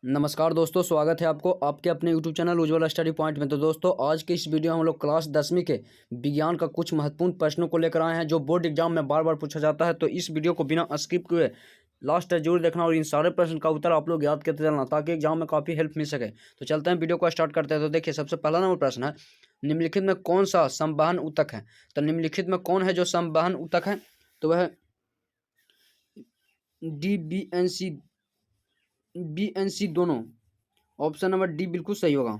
नमस्कार दोस्तों, स्वागत है आपको आपके अपने यूट्यूब चैनल उज्ज्वल स्टडी पॉइंट में। तो दोस्तों, आज की इस वीडियो में हम लोग क्लास 10वीं के विज्ञान का कुछ महत्वपूर्ण प्रश्नों को लेकर आए हैं जो बोर्ड एग्जाम में बार बार पूछा जाता है। तो इस वीडियो को बिना स्किप किए लास्ट तक जरूर देखना और इन सारे प्रश्न का उत्तर आप लोग याद करते चलना ताकि एग्जाम में काफ़ी हेल्प मिल सके। तो चलते हैं, वीडियो को स्टार्ट करते हैं। तो देखिए, सबसे पहला नंबर प्रश्न है, निम्नलिखित में कौन सा संवहन ऊतक है। तो निम्नलिखित में कौन है जो संवहन ऊतक है, तो वह बी एन सी दोनों। ऑप्शन नंबर डी बिल्कुल सही होगा।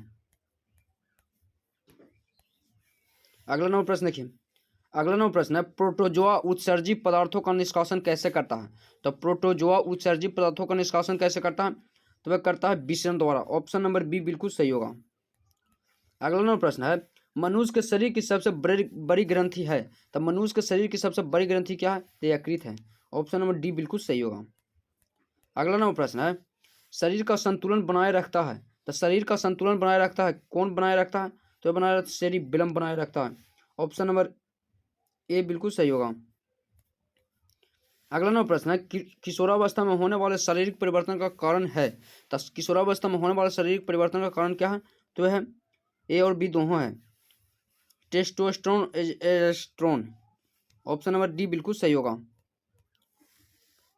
अगला नंबर प्रश्न देखिए, अगला नंबर प्रश्न है, प्रोटोजोआ उत्सर्जित पदार्थों का निष्कासन कैसे करता है। तो प्रोटोजोआ उत्सर्जित पदार्थों का निष्कासन कैसे करता है, तो वह करता है विसरण द्वारा। ऑप्शन नंबर बी बिल्कुल सही होगा। अगला नंबर प्रश्न है, मनुष्य के शरीर की सबसे बड़ी ग्रंथि है। तो मनुष्य के शरीर की सबसे बड़ी ग्रंथि क्या है, तो यकृत है। ऑप्शन नंबर डी बिल्कुल सही होगा। अगला नंबर प्रश्न है, शरीर का संतुलन बनाए रखता है। तो शरीर का संतुलन बनाए रखता है, कौन बनाए रखता है, तो बनाए रखता सेरिबेलम बनाए रखता है। ऑप्शन नंबर ए बिल्कुल सही होगा। अगला नंबर प्रश्न है, किशोरावस्था में होने वाले शारीरिक परिवर्तन का कारण है। तो किशोरावस्था में होने वाले शारीरिक परिवर्तन का कारण क्या है, तो वह ए और बी दोनों है, testosterone estrone. Option number d बिल्कुल सही होगा।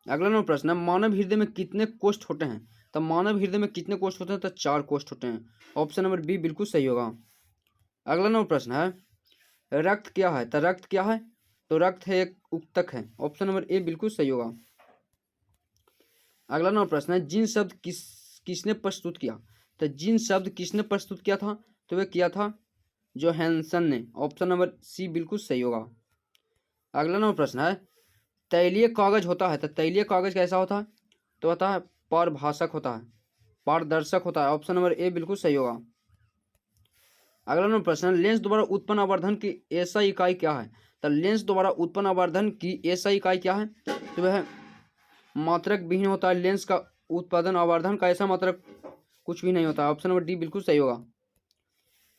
अगला नंबर प्रश्न है, मानव हृदय में कितने कोष्ठ होते हैं। तो मानव हृदय में कितने कोष्ठ होते हैं, तो 4 कोष्ठ होते हैं। ऑप्शन नंबर बी बिल्कुल सही होगा। अगला नंबर प्रश्न है, रक्त क्या है। तो रक्त क्या है, तो रक्त है एक ऊतक है। ऑप्शन नंबर ए बिल्कुल सही होगा। अगला नंबर प्रश्न है, जिन शब्द किसने प्रस्तुत किया। तो जिन शब्द किसने प्रस्तुत किया था, तो वह किया था जोहानसन ने। ऑप्शन नंबर सी बिल्कुल सही होगा। अगला नंबर प्रश्न है, तैलीय कागज होता है। तो तैलीय कागज कैसा होता है, तो होता है पारभाषक होता है, पारदर्शक होता है। ऑप्शन नंबर ए बिल्कुल सही होगा। अगला नंबर प्रश्न, लेंस द्वारा उत्पन्न आवर्धन की ऐसा इकाई क्या है। तो लेंस द्वारा उत्पन्न आवर्धन की ऐसा इकाई क्या है, तो वह मात्रक विहीन होता है। लेंस का उत्पादन आवर्धन का ऐसा मात्रक कुछ भी नहीं होता है। ऑप्शन नंबर डी बिल्कुल सही होगा।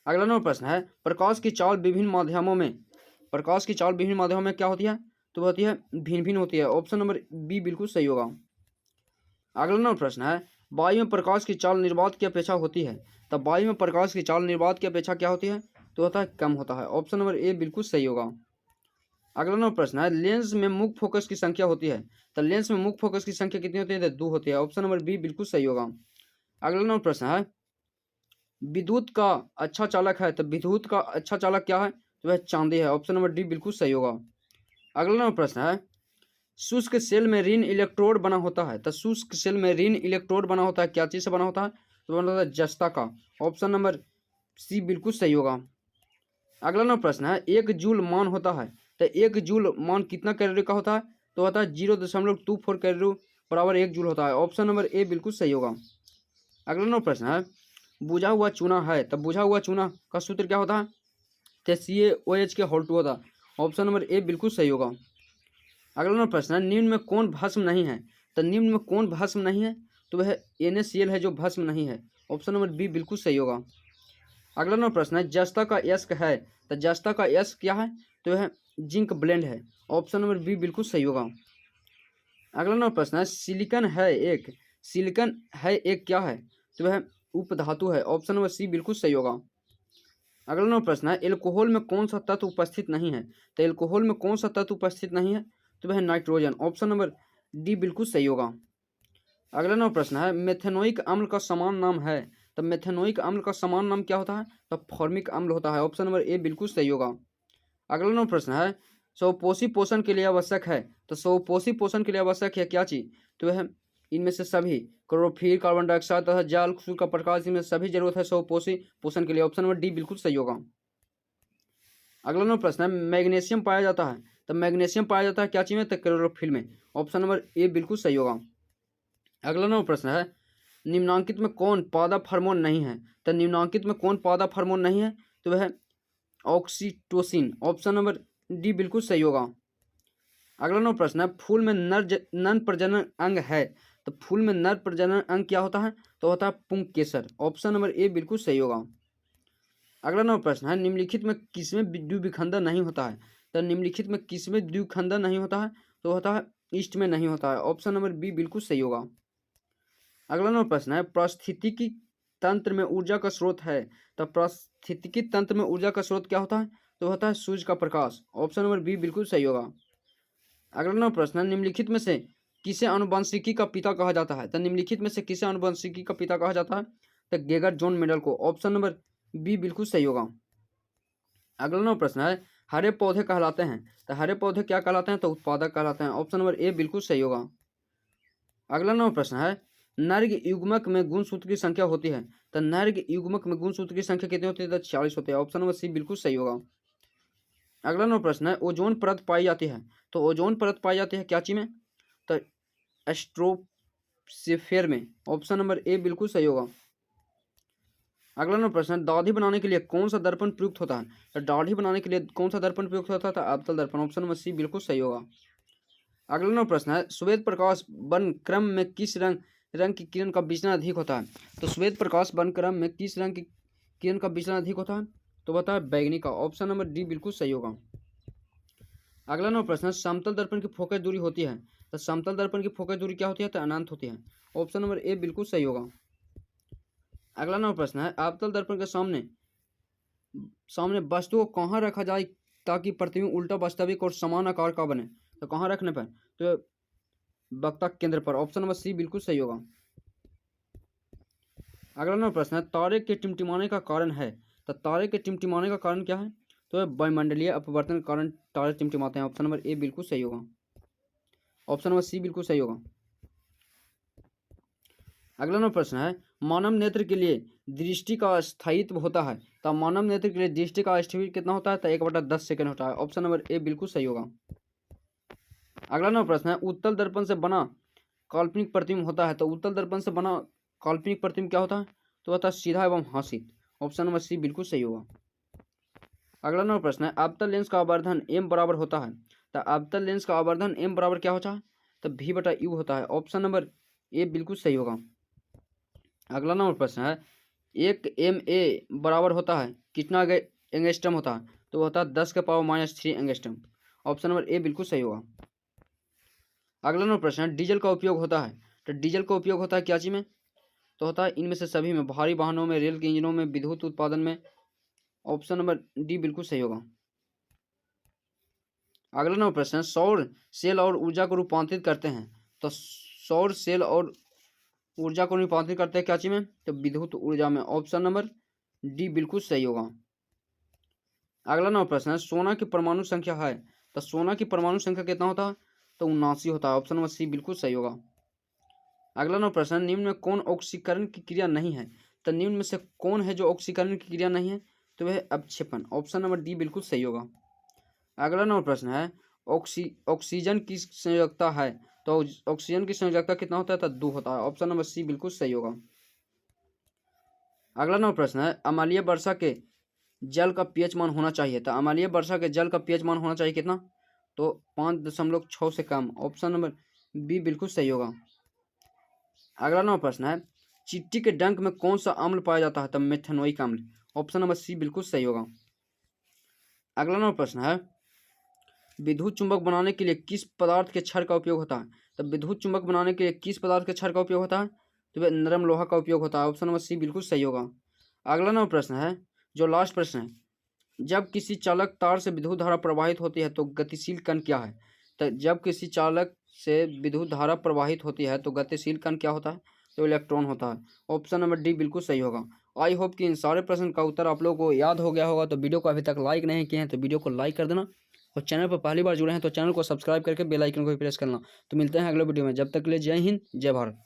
अगला नंबर प्रश्न है, प्रकाश की चाल विभिन्न माध्यमों में क्या होती है, तो होती है भिन्न भिन्न होती है। ऑप्शन नंबर बी बिल्कुल सही होगा। अगला नंबर प्रश्न है, वायु में प्रकाश की चाल निर्वात की अपेक्षा होती है। तब वायु में प्रकाश की चाल निर्वात की अपेक्षा क्या होती है, तो होता है कम होता है। ऑप्शन नंबर ए बिल्कुल सही होगा। अगला नंबर प्रश्न है, लेंस में मुख्य फोकस की संख्या होती है। तो लेंस में मुख्य फोकस की संख्या कितनी होती है, तो 2 होती है। ऑप्शन नंबर बी बिल्कुल सही होगा। अगला नंबर प्रश्न है, विद्युत का अच्छा चालक है। तो विद्युत का अच्छा चालक क्या है, तो वह चांदी है। ऑप्शन नंबर डी बिल्कुल सही होगा। अगला नंबर प्रश्न है, शुष्क सेल में ऋण इलेक्ट्रोड बना होता है। तो शुष्क सेल में ऋण इलेक्ट्रोड बना होता है, क्या चीज से बना होता है, तो बना होता है जस्ता का। ऑप्शन नंबर सी बिल्कुल सही होगा। अगला नंबर प्रश्न है, 1 जूल मान होता है। तो 1 जूल मान कितना कैलोरी का होता है, तो होता है 0.24 कैलोरी बराबर 1 जूल होता है। ऑप्शन नंबर ए बिल्कुल सही होगा। अगला नंबर प्रश्न है, बुझा हुआ चूना है। तब बुझा हुआ चूना का सूत्र क्या होता है, तो CaOH के होल 2 होता है। ऑप्शन नंबर ए बिल्कुल सही होगा। अगला नंबर प्रश्न है, निम्न में कौन भस्म नहीं है। तो निम्न में कौन भस्म नहीं है, तो वह NaCl है जो भस्म नहीं है। ऑप्शन नंबर बी बिल्कुल सही होगा। अगला नंबर प्रश्न है, जस्ता का यस्क है। तो जस्ता का यस्क क्या है, तो वह जिंक ब्लेंड है। ऑप्शन नंबर बी बिल्कुल सही होगा। अगला नंबर प्रश्न है, सिलिकन है एक क्या है, तो वह उपधातु है। ऑप्शन नंबर सी बिल्कुल सही होगा। अगला नंबर प्रश्न है, एल्कोहल में कौन सा तत्व उपस्थित नहीं है। तो एल्कोहल में कौन सा तत्व उपस्थित नहीं है, तो वह नाइट्रोजन। ऑप्शन नंबर डी बिल्कुल सही होगा। अगला नंबर प्रश्न है, मेथेनोइक अम्ल का समान नाम है। तो मेथेनोइक अम्ल का समान नाम क्या होता है, तो फॉर्मिक अम्ल होता है। ऑप्शन नंबर ए बिल्कुल सही होगा। अगला नंबर प्रश्न है, स्वपोषी पोषण के लिए आवश्यक है। तो स्वपोषी पोषण के लिए आवश्यक है क्या चीज, तो वह इनमें से सभी क्लोरोफिल, कार्बन डाइऑक्साइड तथा जल, सूर्य का प्रकाश, इनमें सभी जरूरत है स्वपोषी पोषण के लिए। ऑप्शन नंबर डी बिल्कुल सही होगा। अगला नंबर प्रश्न है, मैग्नीशियम पाया जाता है। तो मैग्नीशियम पाया जाता है क्या चीज में, तो क्लोरोफिल में। ऑप्शन नंबर ए बिल्कुल सही होगा। अगला नंबर प्रश्न है, निम्नांकित में कौन पादप हार्मोन नहीं है। तो निम्नांकित में कौन पादप हार्मोन नहीं है, तो वह ऑक्सीटोसिन। ऑप्शन नंबर डी बिल्कुल सही होगा। अगला नंबर प्रश्न है, फूल में नर प्रजनन अंग है। तो फूल में नर प्रजनन अंग क्या होता है, तो होता है पुंकेसर। ऑप्शन नंबर ए बिल्कुल सही होगा। अगला नंबर प्रश्न है, निम्नलिखित में किसमें द्विविखंडन नहीं होता है। तो निम्नलिखित में किसमें द्विखंडन नहीं होता है, तो होता है ईस्ट में नहीं होता है। ऑप्शन नंबर बी बिल्कुल सही होगा। अगला नंबर प्रश्न है पारिस्थितिकी तंत्र में ऊर्जा का स्रोत है, तो पारिस्थितिकी तंत्र में ऊर्जा का स्रोत क्या होता है, तो होता है सूर्य का प्रकाश। ऑप्शन नंबर बी बिल्कुल सही होगा। अगला नंबर प्रश्न है निम्नलिखित में से किसे आनुवंशिकी का पिता कहा जाता है, तो निम्नलिखित में से किसे आनुवंशिकी का पिता कहा जाता है, तो गेगर जॉन मेंडल को। ऑप्शन नंबर बी बिल्कुल सही होगा। अगला नंबर प्रश्न है हरे पौधे कहलाते हैं, तो हरे पौधे क्या कहलाते हैं, तो उत्पादक कहलाते हैं। ऑप्शन नंबर ए बिल्कुल सही होगा। अगला नंबर प्रश्न है नर्ग युग्मक में गुणसूत्र की संख्या होती है, तो नर्ग युग्मक में गुणसूत्र की संख्या कितनी होती है, तो 46 होती है। ऑप्शन नंबर सी बिल्कुल सही होगा। अगला नंबर प्रश्न है ओजोन परत पाई जाती है, तो ओजोन परत पाई जाती है क्या चीज में, तो एस्ट्रोस्फीयर में। ऑप्शन नंबर ए बिल्कुल सही होगा। अगला नंबर प्रश्न है दाढ़ी बनाने के लिए कौन सा दर्पण प्रयुक्त होता है, तो दाढ़ी बनाने के लिए कौन सा दर्पण प्रयुक्त होता है, तो अवतल दर्पण। ऑप्शन नंबर सी बिल्कुल सही होगा। अगला नंबर प्रश्न है श्वेत प्रकाश बन क्रम में किस रंग की किरण का विचलन अधिक होता है, तो श्वेत प्रकाश बन क्रम में किस रंग की किरण का विचलन अधिक होता है, तो बता है बैगनी का। ऑप्शन नंबर डी बिल्कुल सही होगा। अगला नंबर प्रश्न है समतल दर्पण की फोकस दूरी होती है, तो समतल दर्पण की फोकस दूरी क्या होती है, तो अनंत होती है। ऑप्शन नंबर ए बिल्कुल सही होगा। अगला नंबर प्रश्न है अवतल दर्पण के सामने वस्तु को कहाँ रखा जाए ताकि प्रतिबिंब उल्टा वास्तविक और समान आकार का बने, तो कहाँ रखने पर, तो वक्ता केंद्र पर। ऑप्शन नंबर सी बिल्कुल सही होगा। अगला नंबर प्रश्न है तारे के टिमटिमाने का कारण है, तो तारे के टिमटिमाने का कारण क्या है, तो वायुमंडलीय अपवर्तन के कारण तारे टिमटिमाते हैं। ऑप्शन नंबर ए बिल्कुल सही होगा। ऑप्शन नंबर सी बिल्कुल सही होगा। अगला नंबर प्रश्न है मानव नेत्र के लिए दृष्टि का स्थायित्व होता है, तो मानव नेत्र के लिए दृष्टि का स्थायित्व कितना होता है, तो 1/10 सेकंड होता है। ऑप्शन नंबर ए बिल्कुल सही होगा। अगला नंबर प्रश्न है उत्तल दर्पण से बना काल्पनिक प्रतिबिंब होता है, तो उत्तल दर्पण से बना काल्पनिक प्रतिबिंब क्या होता है, तो होता है सीधा एवं हासित। ऑप्शन नंबर सी बिल्कुल सही होगा। अगला नंबर प्रश्न है अवतल लेंस का आवर्धन एम बराबर होता है, तो अवतल लेंस का आवर्धन एम बराबर क्या होता है, तो v/u होता है। ऑप्शन नंबर ए बिल्कुल सही होगा। अगला नंबर प्रश्न है 1 MA बराबर होता है कितना एंगस्ट्रम होता है, तो होता है 10⁻³ एंगस्ट्रम। ऑप्शन नंबर ए बिल्कुल सही होगा। अगला नंबर प्रश्न है डीजल का उपयोग होता है, तो डीजल का उपयोग होता है क्या चीज में, तो होता है इनमें से सभी में, भारी वाहनों में, रेल के इंजनों में, विद्युत उत्पादन में। ऑप्शन नंबर डी बिल्कुल सही होगा। अगला नंबर प्रश्न है सौर सेल और ऊर्जा को रूपांतरित करते हैं, तो सौर सेल और ऊर्जा को रूपांतरित करते हैं क्या चीज में, तो विद्युत ऊर्जा में। ऑप्शन नंबर डी बिल्कुल सही होगा। अगला नंबर प्रश्न है सोना की परमाणु संख्या है, तो सोना की परमाणु संख्या कितना होता है, तो 79 होता है। ऑप्शन नंबर सी बिल्कुल सही होगा। अगला नंबर प्रश्न है निम्न में कौन ऑक्सीकरण की क्रिया नहीं है, तो निम्न में से कौन है जो ऑक्सीकरण की क्रिया नहीं है, तो वह अवक्षेपण। ऑप्शन नंबर डी बिल्कुल सही होगा। अगला नंबर प्रश्न है ऑक्सीजन की संयोजकता है, तो ऑक्सीजन की संयोजकता कितना होता है, तो 2 होता है। ऑप्शन नंबर सी बिल्कुल सही होगा। अगला नंबर प्रश्न है अम्लीय वर्षा के जल का पीएच मान होना चाहिए, तो अम्लीय वर्षा के जल का पीएच मान होना चाहिए कितना, तो 5.6 से कम। ऑप्शन नंबर बी बिल्कुल सही होगा। अगला नंबर प्रश्न है चींटी के डंक में कौन सा अम्ल पाया जाता है, तो मेथनोइक अम्ल। ऑप्शन नंबर सी बिल्कुल सही होगा। अगला नंबर प्रश्न है विद्युत चुंबक बनाने के लिए किस पदार्थ के क्षार का उपयोग होता है, तो विद्युत चुंबक बनाने के लिए किस पदार्थ के क्षार का उपयोग होता है, तो वह नरम लोहा का उपयोग होता है। ऑप्शन नंबर सी बिल्कुल सही होगा। अगला नंबर प्रश्न है जो लास्ट प्रश्न है जब किसी चालक तार से विद्युत धारा प्रवाहित होती है तो गतिशील कण क्या है, तो जब किसी चालक से विद्युत धारा प्रवाहित होती है तो गतिशील कण क्या होता है, तो इलेक्ट्रॉन होता है। ऑप्शन नंबर डी बिल्कुल सही होगा। आई होप कि इन सारे प्रश्न का उत्तर आप लोगों को याद हो गया होगा, तो वीडियो को अभी तक लाइक नहीं किए हैं तो वीडियो को लाइक कर देना, और चैनल पर पहली बार जुड़े हैं तो चैनल को सब्सक्राइब करके बेल आइकन को भी प्रेस करना। तो मिलते हैं अगले वीडियो में, जब तक के लिए जय हिंद जय भारत।